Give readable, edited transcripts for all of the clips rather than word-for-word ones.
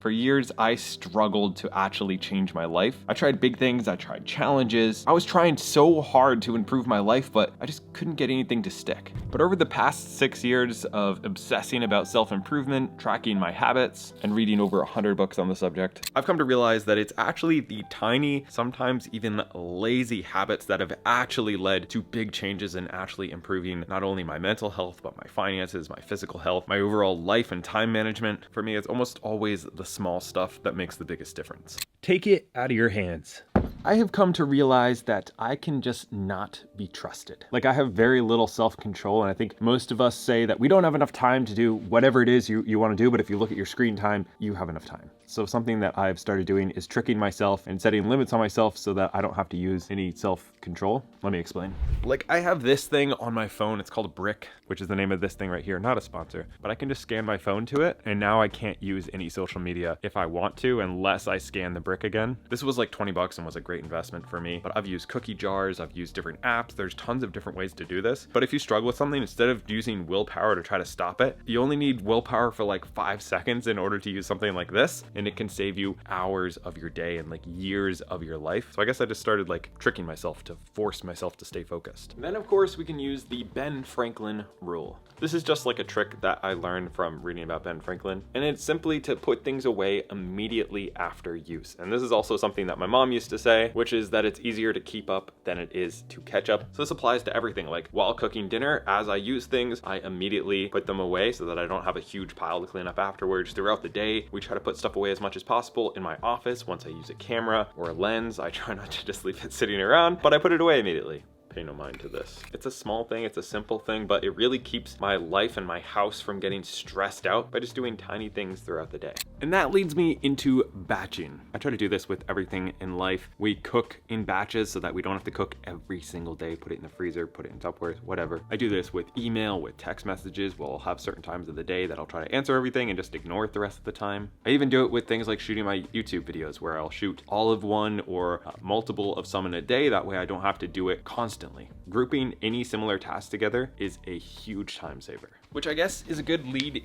For years, I struggled to actually change my life. I tried big things, I tried challenges. I was trying so hard to improve my life, but I just couldn't get anything to stick. But over the past 6 years of obsessing about self-improvement, tracking my habits, and reading over 100 books on the subject, I've come to realize that it's actually the tiny, sometimes even lazy habits that have actually led to big changes in actually improving not only my mental health, but my finances, my physical health, my overall life and time management. For me, it's almost always the small stuff that makes the biggest difference. Take it out of your hands. I have come to realize that I can just not be trusted. Like, I have very little self-control, and I think most of us say that we don't have enough time to do whatever it is you want to do, but if you look at your screen time, you have enough time. So something that I've started doing is tricking myself and setting limits on myself so that I don't have to use any self-control. Let me explain. Like, I have this thing on my phone, it's called Brick, which is the name of this thing right here, not a sponsor, but I can just scan my phone to it, and now I can't use any social media if I want to unless I scan the Brick again. This was like 20 bucks and was a great investment for me, but I've used cookie jars, I've used different apps, there's tons of different ways to do this. But if you struggle with something, instead of using willpower to try to stop it, you only need willpower for like 5 seconds in order to use something like this, and it can save you hours of your day and like years of your life. So I guess I just started like tricking myself to force myself to stay focused. And then of course we can use the Ben Franklin rule. This is just like a trick that I learned from reading about Ben Franklin, and it's simply to put things away immediately after use. And this is also something that my mom used to say, which is that it's easier to keep up than it is to catch up. So this applies to everything. Like, while cooking dinner, as I use things, I immediately put them away so that I don't have a huge pile to clean up afterwards. Throughout the day, we try to put stuff away as much as possible. In my office, once I use a camera or a lens, I try not to just leave it sitting around, but I put it away immediately. Pay no mind to this. It's a small thing, it's a simple thing, but it really keeps my life and my house from getting stressed out by just doing tiny things throughout the day. And that leads me into batching. I try to do this with everything in life. We cook in batches so that we don't have to cook every single day, put it in the freezer, put it in Tupperware, whatever. I do this with email, with text messages. Well, I'll have certain times of the day that I'll try to answer everything and just ignore it the rest of the time. I even do it with things like shooting my YouTube videos, where I'll shoot all of one or multiple of some in a day. That way I don't have to do it constantly. Grouping any similar tasks together is a huge time saver, which I guess is a good lead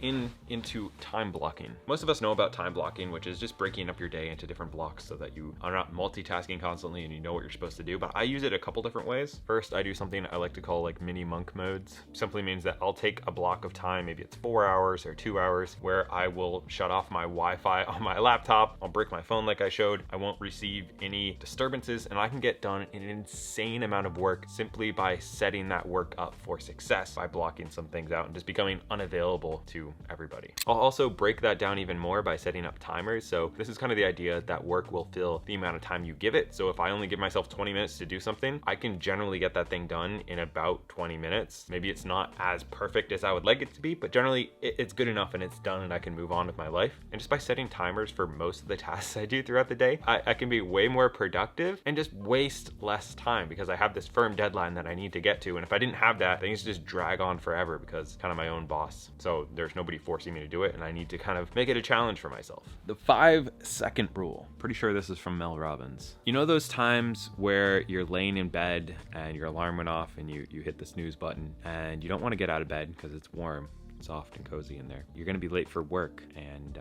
into time blocking. Most of us know about time blocking, which is just breaking up your day into different blocks so that you are not multitasking constantly and you know what you're supposed to do. But I use it a couple different ways. First, I do something I like to call like mini monk modes. Simply means that I'll take a block of time, maybe it's 4 hours or 2 hours, where I will shut off my Wi-Fi on my laptop. I'll break my phone like I showed. I won't receive any disturbances, and I can get done an insane amount of work simply by setting that work up for success, by blocking some things out and just becoming unavailable to everybody. I'll also break that down even more by setting up timers. So this is kind of the idea that work will fill the amount of time you give it. So if I only give myself 20 minutes to do something, I can generally get that thing done in about 20 minutes. Maybe it's not as perfect as I would like it to be, but generally it's good enough and it's done and I can move on with my life. And just by setting timers for most of the tasks I do throughout the day, I can be way more productive and just waste less time because I have this firm deadline that I need to get to. And if I didn't have that, things just drag on forever because it's kind of my own boss. So there's nobody forcing me to do it, and I need to kind of make it a challenge for myself. The 5-second rule. Pretty sure this is from Mel Robbins. You know those times where you're laying in bed and your alarm went off and you hit the snooze button and you don't want to get out of bed because it's warm, soft and cozy in there. You're gonna be late for work and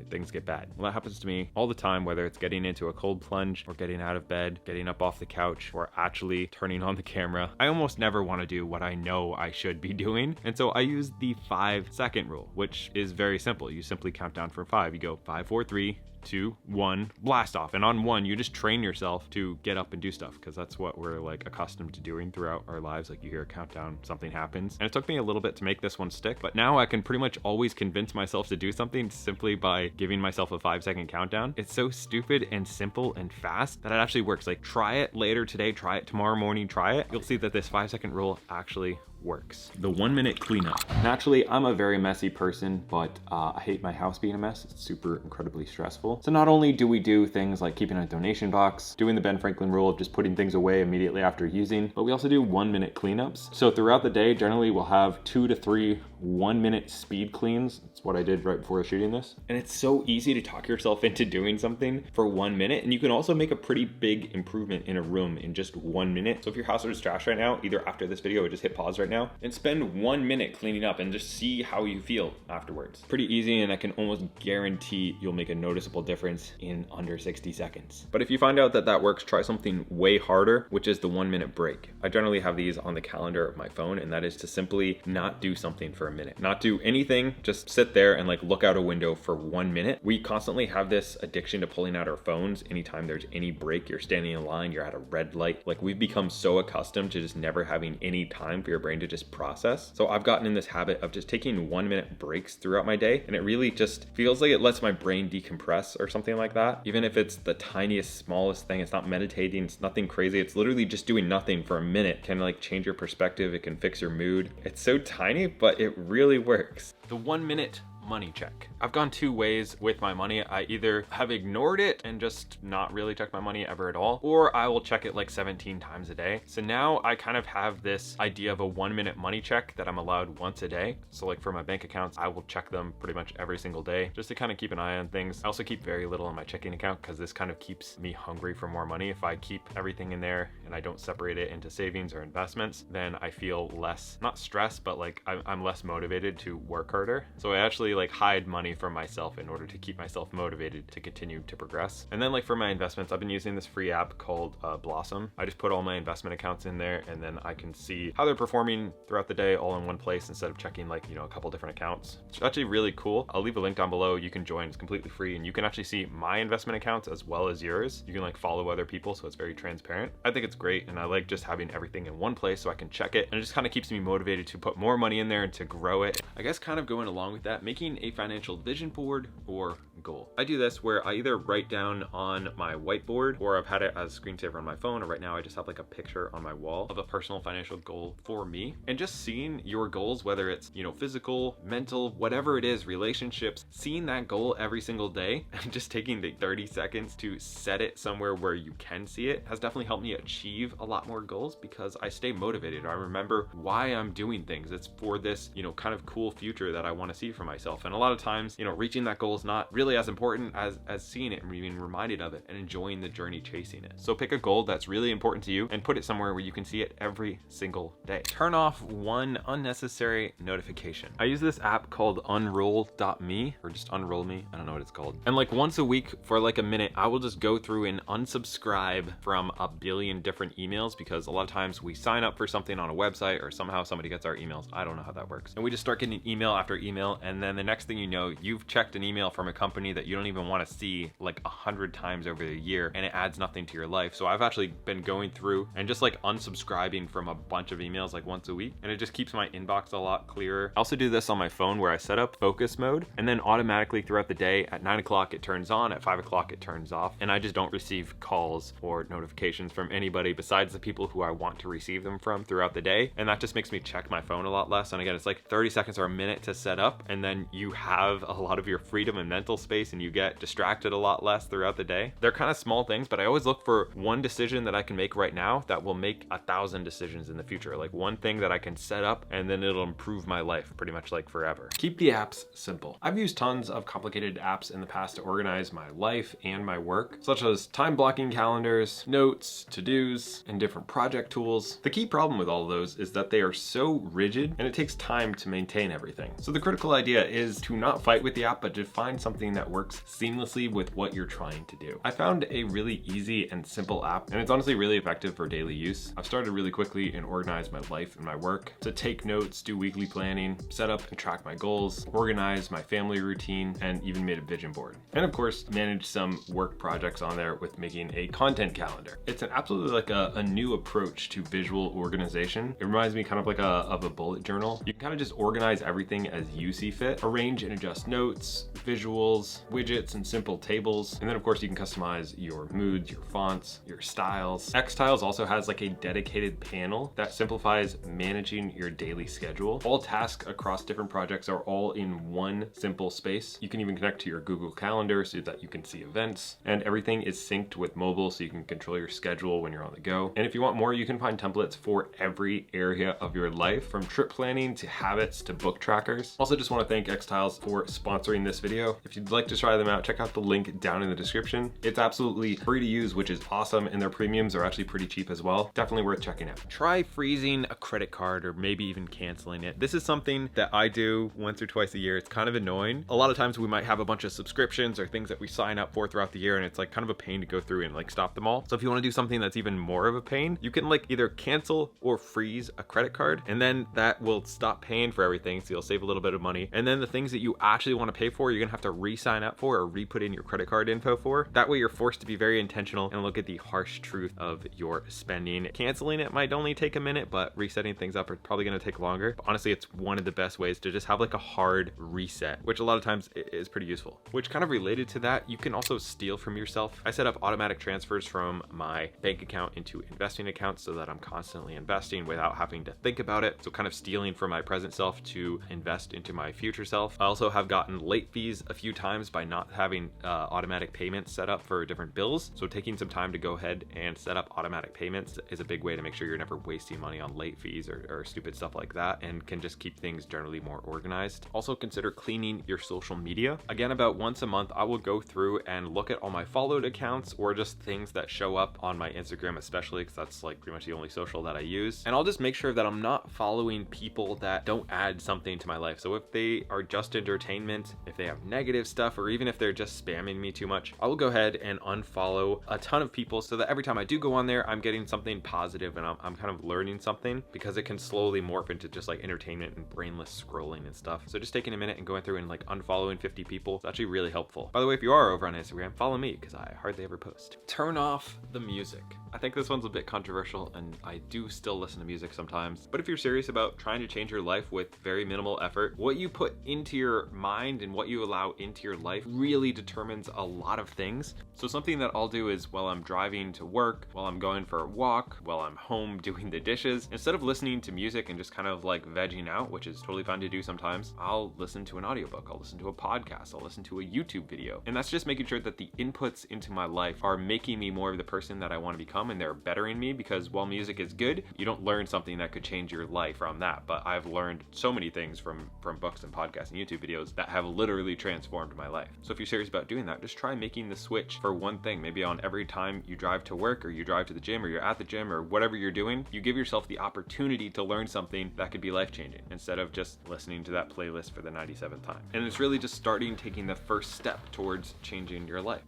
things get bad. Well, that happens to me all the time, whether it's getting into a cold plunge or getting out of bed, getting up off the couch, or actually turning on the camera. I almost never want to do what I know I should be doing. And so I use the 5-second rule, which is very simple. You simply count down from 5. You go 5, 4, 3, 2, 1, blast off. And on 1, you just train yourself to get up and do stuff, because that's what we're like accustomed to doing throughout our lives. Like, you hear a countdown, something happens. And it took me a little bit to make this one stick, but now I can pretty much always convince myself to do something simply by giving myself a 5-second countdown. It's so stupid and simple and fast that it actually works. Like, try it later today, try it tomorrow morning, try it. You'll see that this 5-second rule actually works. The 1-minute cleanup. Naturally, I'm a very messy person, but I hate my house being a mess. It's super incredibly stressful. So not only do we do things like keeping a donation box, doing the Ben Franklin rule of just putting things away immediately after using, but we also do 1-minute cleanups. So throughout the day, generally we'll have 2 to 3 1-minute speed cleans. That's what I did right before shooting this. And it's so easy to talk yourself into doing something for 1 minute. And you can also make a pretty big improvement in a room in just 1 minute. So if your house is trash right now, either after this video or just hit pause right right now, and spend 1 minute cleaning up and just see how you feel afterwards. Pretty easy, and I can almost guarantee you'll make a noticeable difference in under 60 seconds. But if you find out that that works, try something way harder, which is the 1 minute break. I generally have these on the calendar of my phone, and that is to simply not do something for a minute. Not do anything, just sit there and like look out a window for 1 minute. We constantly have this addiction to pulling out our phones anytime there's any break. You're standing in line, you're at a red light. Like, we've become so accustomed to just never having any time for your brain to just process. So I've gotten in this habit of just taking 1 minute breaks throughout my day, and it really just feels like it lets my brain decompress or something like that. Even if it's the tiniest, smallest thing, it's not meditating, it's nothing crazy, it's literally just doing nothing for a minute. It can like change your perspective, it can fix your mood. It's so tiny, but it really works. The 1 minute money check. I've gone two ways with my money. I either have ignored it and just not really checked my money ever at all, or I will check it like 17 times a day. So now I kind of have this idea of a 1 minute money check that I'm allowed once a day. So like for my bank accounts, I will check them pretty much every single day just to kind of keep an eye on things. I also keep very little in my checking account because this kind of keeps me hungry for more money. If I keep everything in there and I don't separate it into savings or investments, then I feel less, not stressed, but like I'm less motivated to work harder. So I actually like hide money from myself in order to keep myself motivated to continue to progress. And then like for my investments, I've been using this free app called Blossom. I just put all my investment accounts in there, and then I can see how they're performing throughout the day all in one place instead of checking like, you know, a couple different accounts. It's actually really cool. I'll leave a link down below. You can join, it's completely free, and you can actually see my investment accounts as well as yours. You can like follow other people, so it's very transparent. I think it's great, and I like just having everything in one place so I can check it, and it just kind of keeps me motivated to put more money in there and to grow it. I guess kind of going along with that, making a financial vision board or goal. I do this where I either write down on my whiteboard, or I've had it as a screensaver on my phone, or right now I just have like a picture on my wall of a personal financial goal for me. And just seeing your goals, whether it's, you know, physical, mental, whatever it is, relationships, seeing that goal every single day and just taking the 30 seconds to set it somewhere where you can see it has definitely helped me achieve a lot more goals because I stay motivated. I remember why I'm doing things. It's for this, you know, kind of cool future that I want to see for myself. And a lot of times, you know, reaching that goal is not really as important as seeing it and being reminded of it and enjoying the journey chasing it. So pick a goal that's really important to you and put it somewhere where you can see it every single day. Turn off one unnecessary notification. I use this app called Unroll.me, or just Unroll Me, I don't know what it's called. And like once a week for like a minute, I will just go through and unsubscribe from a billion different emails, because a lot of times we sign up for something on a website or somehow somebody gets our emails. I don't know how that works. And we just start getting email after email, and then the next thing you know, you've checked an email from a company that you don't even want to see like 100 times over the year, and it adds nothing to your life. So I've actually been going through and just like unsubscribing from a bunch of emails like once a week, and it just keeps my inbox a lot clearer. I also do this on my phone where I set up focus mode, and then automatically throughout the day at 9 o'clock it turns on, at 5 o'clock it turns off, and I just don't receive calls or notifications from anybody besides the people who I want to receive them from throughout the day. And that just makes me check my phone a lot less. And again, it's like 30 seconds or a minute to set up, and then you have a lot of your freedom and mental space, and you get distracted a lot less throughout the day. They're kind of small things, but I always look for one decision that I can make right now that will make 1,000 decisions in the future. Like one thing that I can set up and then it'll improve my life pretty much like forever. Keep the apps simple. I've used tons of complicated apps in the past to organize my life and my work, such as time blocking calendars, notes, to-dos, and different project tools. The key problem with all of those is that they are so rigid and it takes time to maintain everything. So the critical idea is to not fight with the app, but to find something that works seamlessly with what you're trying to do. I found a really easy and simple app, and it's honestly really effective for daily use. I've started really quickly and organized my life and my work to take notes, do weekly planning, set up and track my goals, organize my family routine, and even made a vision board. And of course, manage some work projects on there with making a content calendar. It's an absolutely like a new approach to visual organization. It reminds me kind of like of a bullet journal. You can kind of just organize everything as you see fit, arrange and adjust notes, visuals, widgets, and simple tables. And then of course you can customize your moods, your fonts, your styles. Xtiles also has like a dedicated panel that simplifies managing your daily schedule. All tasks across different projects are all in one simple space. You can even connect to your Google Calendar so that you can see events, and everything is synced with mobile so you can control your schedule when you're on the go. And if you want more, you can find templates for every area of your life, from trip planning to habits to book trackers. Also just want to thank Xtiles for sponsoring this video. If you'd like like to try them out, check out the link down in the description. It's absolutely free to use, which is awesome, and their premiums are actually pretty cheap as well. Definitely worth checking out. Try freezing a credit card or maybe even canceling it. This is something that I do once or twice a year. It's kind of annoying. A lot of times we might have a bunch of subscriptions or things that we sign up for throughout the year, and it's like kind of a pain to go through and like stop them all. So if you want to do something that's even more of a pain, you can like either cancel or freeze a credit card, and then that will stop paying for everything, so you'll save a little bit of money. And then the things that you actually want to pay for, you're gonna have to re-sign up for or re-put in your credit card info for. That way you're forced to be very intentional and look at the harsh truth of your spending. Canceling it might only take a minute, but resetting things up are probably gonna take longer. But honestly, it's one of the best ways to just have like a hard reset, which a lot of times is pretty useful. Which kind of related to that, you can also steal from yourself. I set up automatic transfers from my bank account into investing accounts so that I'm constantly investing without having to think about it. So kind of stealing from my present self to invest into my future self. I also have gotten late fees a few times by not having automatic payments set up for different bills. So taking some time to go ahead and set up automatic payments is a big way to make sure you're never wasting money on late fees or stupid stuff like that, and can just keep things generally more organized. Also consider cleaning your social media. Again, about once a month, I will go through and look at all my followed accounts or just things that show up on my Instagram, especially because that's like pretty much the only social that I use. And I'll just make sure that I'm not following people that don't add something to my life. So if they are just entertainment, if they have negative stuff, or even if they're just spamming me too much, I will go ahead and unfollow a ton of people so that every time I do go on there, I'm getting something positive and I'm kind of learning something, because it can slowly morph into just like entertainment and brainless scrolling and stuff. So just taking a minute and going through and like unfollowing 50 people is actually really helpful. By the way, if you are over on Instagram, follow me because I hardly ever post. Turn off the music. I think this one's a bit controversial, and I do still listen to music sometimes. But if you're serious about trying to change your life with very minimal effort, what you put into your mind and what you allow into your life really determines a lot of things. So something that I'll do is while I'm driving to work, while I'm going for a walk, while I'm home doing the dishes, instead of listening to music and just kind of like vegging out, which is totally fun to do sometimes, I'll listen to an audiobook, I'll listen to a podcast, I'll listen to a YouTube video. And that's just making sure that the inputs into my life are making me more of the person that I want to become, and they're bettering me, because while music is good, you don't learn something that could change your life from that. But I've learned so many things from books and podcasts and YouTube videos that have literally transformed my life. So if you're serious about doing that, just try making the switch for one thing. Maybe on every time you drive to work, or you drive to the gym, or you're at the gym, or whatever you're doing, you give yourself the opportunity to learn something that could be life-changing, instead of just listening to that playlist for the 97th time. And it's really just taking the first step towards changing your life.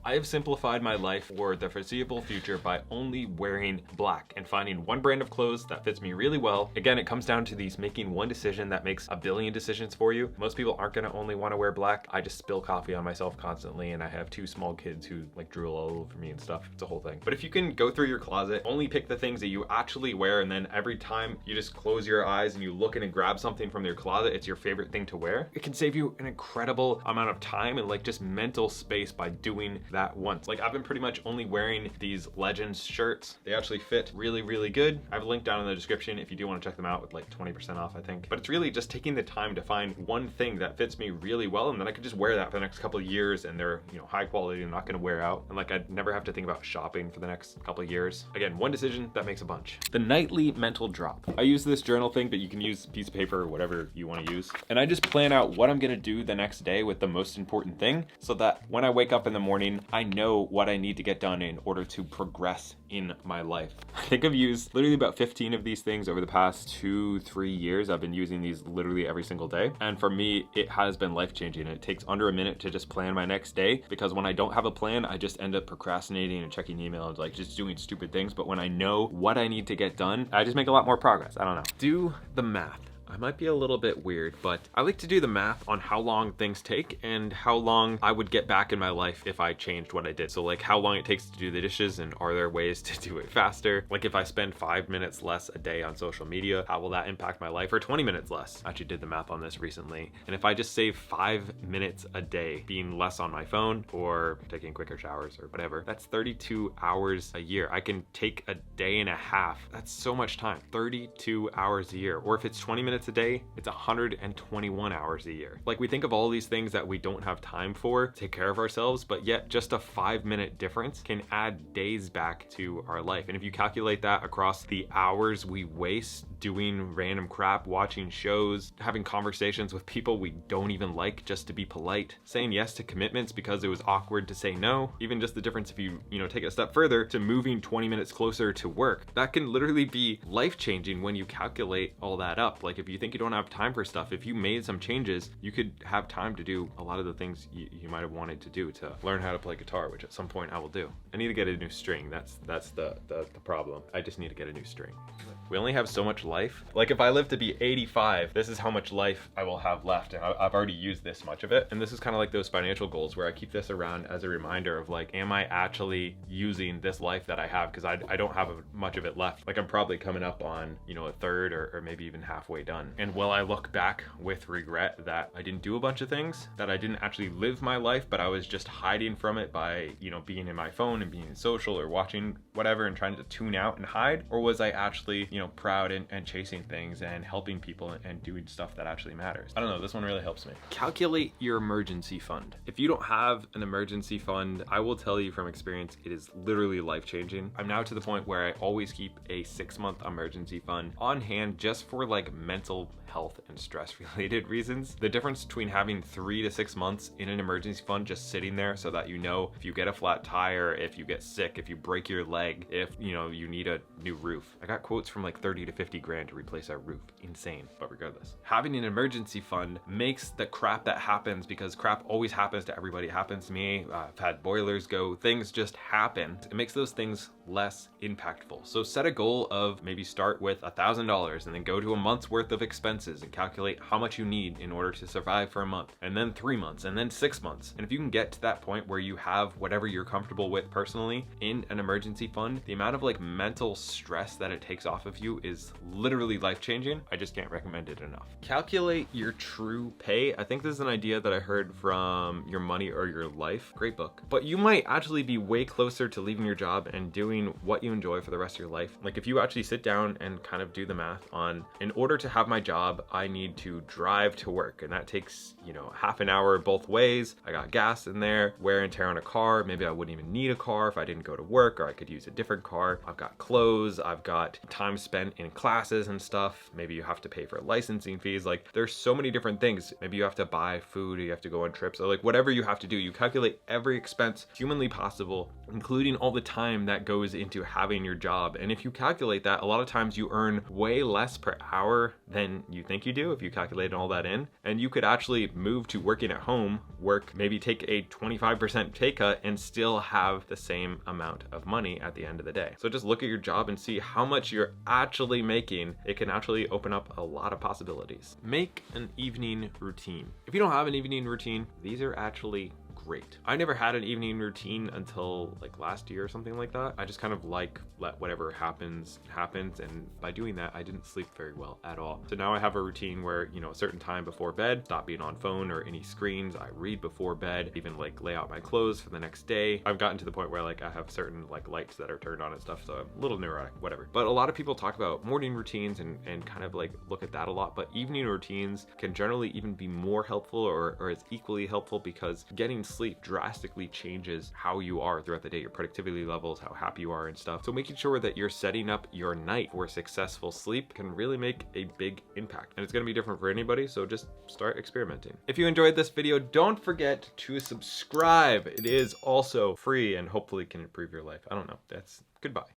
I have simplified my life for the foreseeable future by only wearing black and finding one brand of clothes that fits me really well. Again, it comes down to these making one decision that makes a billion decisions for you. Most people aren't gonna only wanna wear black. I just spill coffee on myself constantly, and I have 2 small kids who like drool all over me and stuff. It's a whole thing. But if you can go through your closet, only pick the things that you actually wear, and then every time you just close your eyes and you look in and grab something from your closet, it's your favorite thing to wear, it can save you an incredible amount of time and like just mental space by doing that once. Like I've been pretty much only wearing these Legends shirts. They actually fit really, really good. I have a link down in the description if you do want to check them out with like 20% off, I think. But it's really just taking the time to find one thing that fits me really well, and then I could just wear that for the next couple of years, and they're, you know, high quality and not going to wear out. And like I'd never have to think about shopping for the next couple of years. Again, one decision that makes a bunch. The nightly mental drop. I use this journal thing, but you can use a piece of paper or whatever you want to use. And I just plan out what I'm going to do the next day with the most important thing, so that when I wake up in the morning, I know what I need to get done in order to progress in my life. I think I've used literally about 15 of these things over the past 2-3 years. I've been using these literally every single day. And for me, it has been life-changing. It takes under a minute to just plan my next day, because when I don't have a plan, I just end up procrastinating and checking emails, like just doing stupid things. But when I know what I need to get done, I just make a lot more progress. I don't know. Do the math. I might be a little bit weird, but I like to do the math on how long things take and how long I would get back in my life if I changed what I did. So like how long it takes to do the dishes, and are there ways to do it faster? Like if I spend 5 minutes less a day on social media, how will that impact my life? Or 20 minutes less. I actually did the math on this recently. And if I just save 5 minutes a day being less on my phone or taking quicker showers or whatever, that's 32 hours a year. I can take a day and a half. That's so much time. 32 hours a year. Or if it's 20 minutes a day, it's 121 hours a year. Like we think of all these things that we don't have time for to take care of ourselves, but yet just a 5-minute difference can add days back to our life. And if you calculate that across the hours we waste doing random crap, watching shows, having conversations with people we don't even like just to be polite, saying yes to commitments because it was awkward to say no, even just the difference if you take it a step further to moving 20 minutes closer to work. That can literally be life-changing when you calculate all that up. Like if you think you don't have time for stuff, if you made some changes, you could have time to do a lot of the things you might have wanted to do, to learn how to play guitar, which at some point I will do. I need to get a new string. That's the problem. I just need to get a new string. We only have so much life. Like if I live to be 85, this is how much life I will have left, and I've already used this much of it. And this is kind of like those financial goals where I keep this around as a reminder of like, am I actually using this life that I have? Because I don't have much of it left. Like I'm probably coming up on a third or maybe even halfway done. And will I look back with regret that I didn't do a bunch of things, that I didn't actually live my life, but I was just hiding from it by being in my phone and being social or watching whatever and trying to tune out and hide? Or was I actually proud and chasing things and helping people and doing stuff that actually matters? I don't know, this one really helps me. Calculate your emergency fund. If you don't have an emergency fund, I will tell you from experience, it is literally life-changing. I'm now to the point where I always keep a 6-month emergency fund on hand just for like mental health and stress related reasons. The difference between having 3 to 6 months in an emergency fund just sitting there so that if you get a flat tire, if you get sick, if you break your leg, if you need a new roof. I got quotes from like 30 to 50 grand to replace our roof. Insane. But regardless, having an emergency fund makes the crap that happens, because crap always happens to everybody. It happens to me. I've had boilers go, things just happen. It makes those things less impactful. So set a goal of maybe start with $1,000 and then go to a month's worth of expenses and calculate how much you need in order to survive for a month, and then 3 months, and then 6 months. And if you can get to that point where you have whatever you're comfortable with personally in an emergency fund, the amount of like mental stress that it takes off of you is literally life-changing. I just can't recommend it enough. Calculate your true pay. I think this is an idea that I heard from Your Money or Your Life. Great book. But you might actually be way closer to leaving your job and doing what you enjoy for the rest of your life. Like if you actually sit down and kind of do the math on, in order to have my job, I need to drive to work, and that takes half an hour both ways. I got gas in there, wear and tear on a car. Maybe I wouldn't even need a car if I didn't go to work, or I could use a different car. I've got clothes, I've got time spent in classes and stuff. Maybe you have to pay for licensing fees. Like there's so many different things. Maybe you have to buy food, or you have to go on trips, or like whatever you have to do. You calculate every expense humanly possible, including all the time that goes into having your job. And if you calculate that, a lot of times you earn way less per hour than you think you do if you calculate all that in. And you could actually move to working at home, maybe take a 25% pay cut, and still have the same amount of money at the end of the day. So just look at your job and see how much you're actually making. It can actually open up a lot of possibilities. Make an evening routine. If you don't have an evening routine, these are actually great. I never had an evening routine until like last year or something like that. I just kind of let whatever happens, and by doing that, I didn't sleep very well at all. So now I have a routine where, a certain time before bed, stop being on phone or any screens. I read before bed, even like lay out my clothes for the next day. I've gotten to the point where like I have certain like lights that are turned on and stuff, so I'm a little neurotic, whatever. But a lot of people talk about morning routines and kind of like look at that a lot, but evening routines can generally even be more helpful or is equally helpful, because getting sleep drastically changes how you are throughout the day, your productivity levels, how happy you are and stuff. So making sure that you're setting up your night for successful sleep can really make a big impact. And it's going to be different for anybody, so just start experimenting. If you enjoyed this video, don't forget to subscribe. It is also free and hopefully can improve your life. I don't know. That's goodbye.